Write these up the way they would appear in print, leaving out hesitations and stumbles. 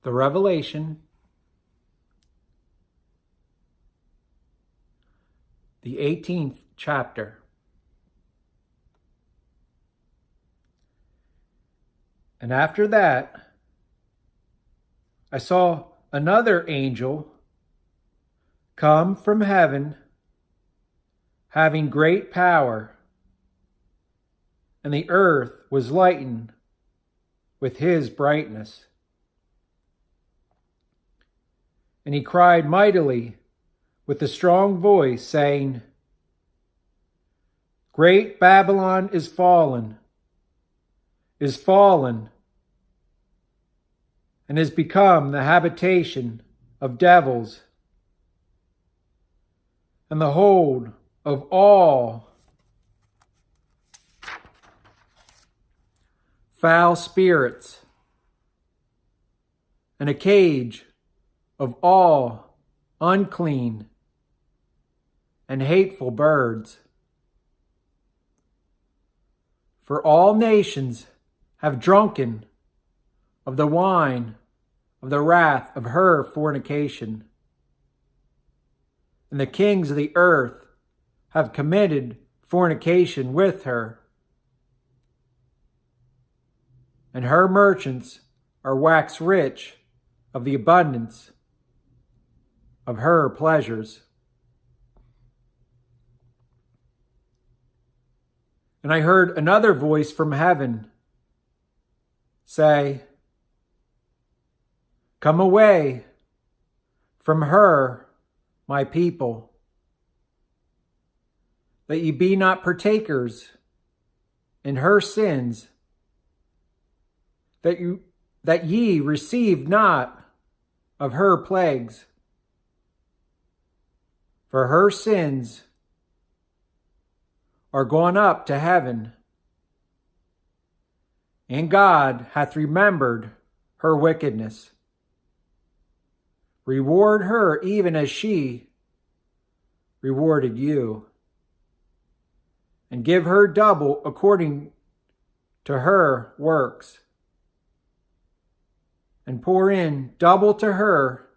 The Revelation, the 18th chapter. And after that, I saw another angel come from heaven, having great power, and the earth was lightened with his brightness. And he cried mightily with a strong voice, saying, Great Babylon is fallen, and is become the habitation of devils, and the hold of all foul spirits, and a cage of all unclean and hateful birds. For all nations have drunken of the wine of the wrath of her fornication. And the kings of the earth have committed fornication with her. And her merchants are waxed rich of the abundance of her pleasures. And I heard another voice from heaven say, Come away from her, my people, that ye be not partakers in her sins, that ye receive not of her plagues. For her sins are gone up to heaven, and God hath remembered her wickedness. Reward her even as she rewarded you, and give her double according to her works, and pour in double to her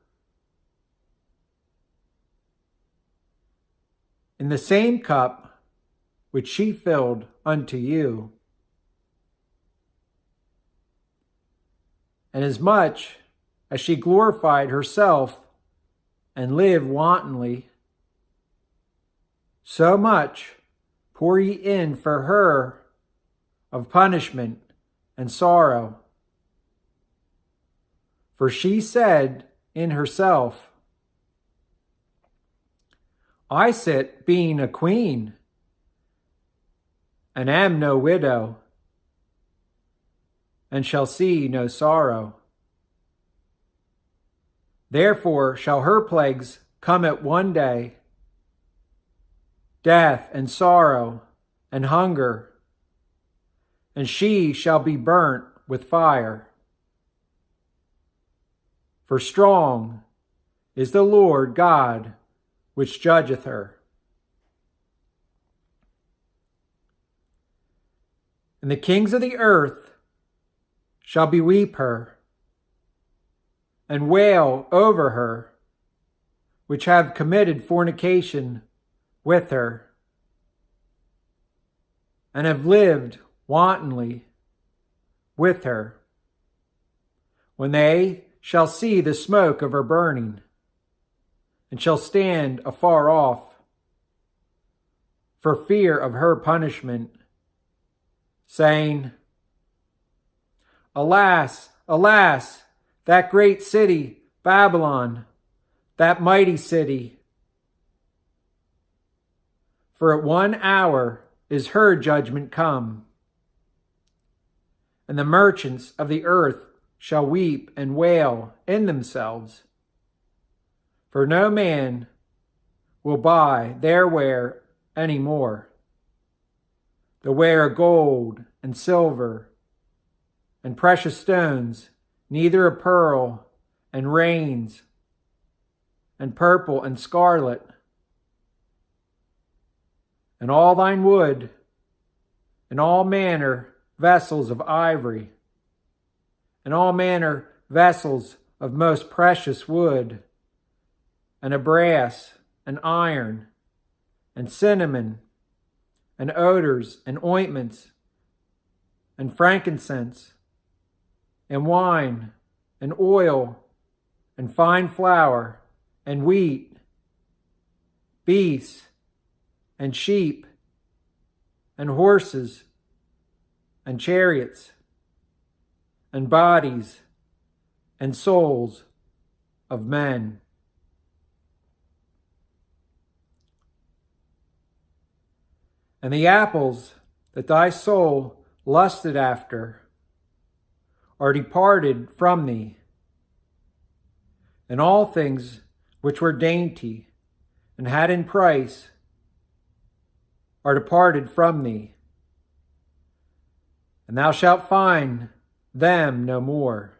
in the same cup which she filled unto you. And as much as she glorified herself and lived wantonly, so much pour ye in for her of punishment and sorrow. For she said in herself, I sit being a queen, and am no widow, and shall see no sorrow. Therefore shall her plagues come at one day, death and sorrow and hunger, and she shall be burnt with fire. For strong is the Lord God which judgeth her. And the kings of the earth shall beweep her, and wail over her, which have committed fornication with her, and have lived wantonly with her, when they shall see the smoke of her burning, and shall stand afar off, for fear of her punishment, saying, Alas, alas, that great city, Babylon, that mighty city. For at 1 hour is her judgment come, and the merchants of the earth shall weep and wail in themselves. For no man will buy their ware any more, the ware of gold and silver and precious stones, neither of pearl and rains and purple and scarlet, and all thine wood, and all manner vessels of ivory, and all manner vessels of most precious wood, and of brass, and iron, and cinnamon, and odors, and ointments, and frankincense, and wine, and oil, and fine flour, and wheat, beasts, and sheep, and horses, and chariots, and bodies, and souls of men. And the apples that thy soul lusted after are departed from thee, and all things which were dainty and had in price are departed from thee, and thou shalt find them no more.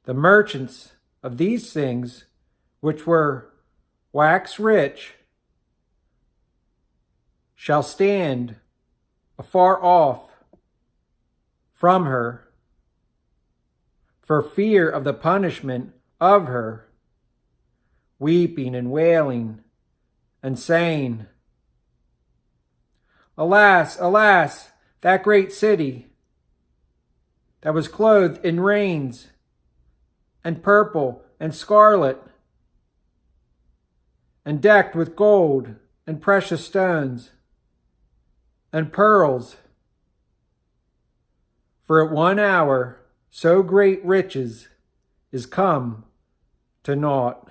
The merchants of these things which were wax rich shall stand afar off from her, for fear of the punishment of her, weeping and wailing, and saying, Alas, alas, that great city that was clothed in rains, and purple, and scarlet, and decked with gold, and precious stones, and pearls. For at 1 hour so great riches is come to naught.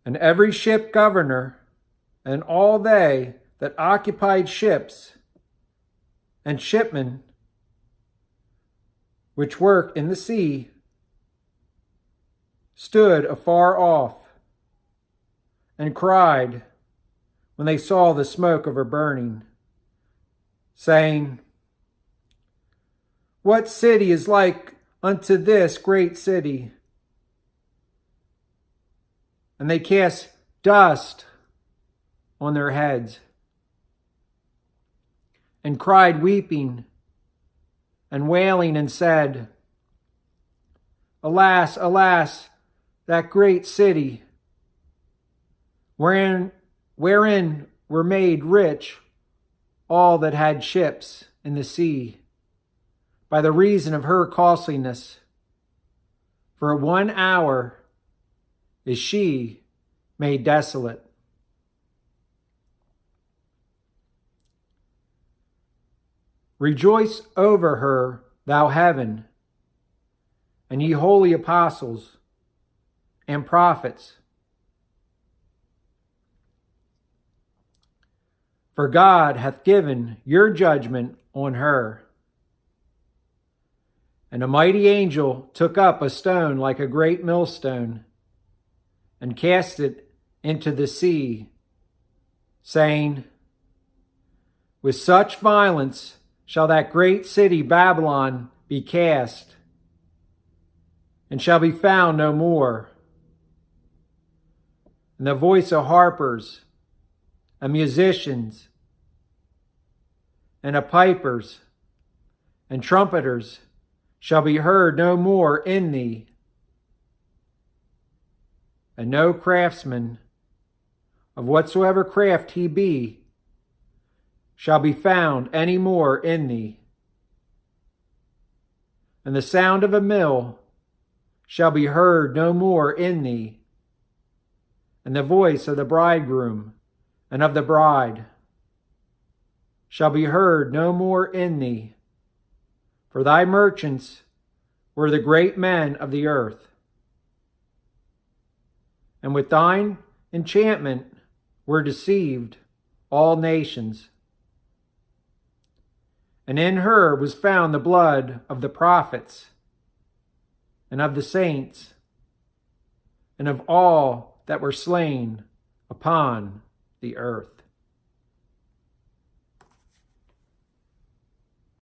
And every ship governor, and all they that occupied ships, and shipmen which work in the sea, stood afar off, and cried when they saw the smoke of her burning, saying, What city is like unto this great city? And they cast dust on their heads, and cried weeping and wailing, and said, Alas, alas, that great city, wherein were made rich all that had ships in the sea, by the reason of her costliness. For at 1 hour is she made desolate. Rejoice over her, thou heaven, and ye holy apostles and prophets. For God hath given your judgment on her. And a mighty angel took up a stone like a great millstone, and cast it into the sea, saying, With such violence shall that great city Babylon be cast, and shall be found no more. And the voice of harpers, and musicians, and of pipers, and trumpeters shall be heard no more in thee. And no craftsman, of whatsoever craft he be, shall be found any more in thee. And the sound of a mill shall be heard no more in thee, and the voice of the bridegroom and of the bride shall be heard no more in thee. For thy merchants were the great men of the earth, and with thine enchantment were deceived all nations. And in her was found the blood of the prophets, and of the saints, and of all that were slain upon the earth.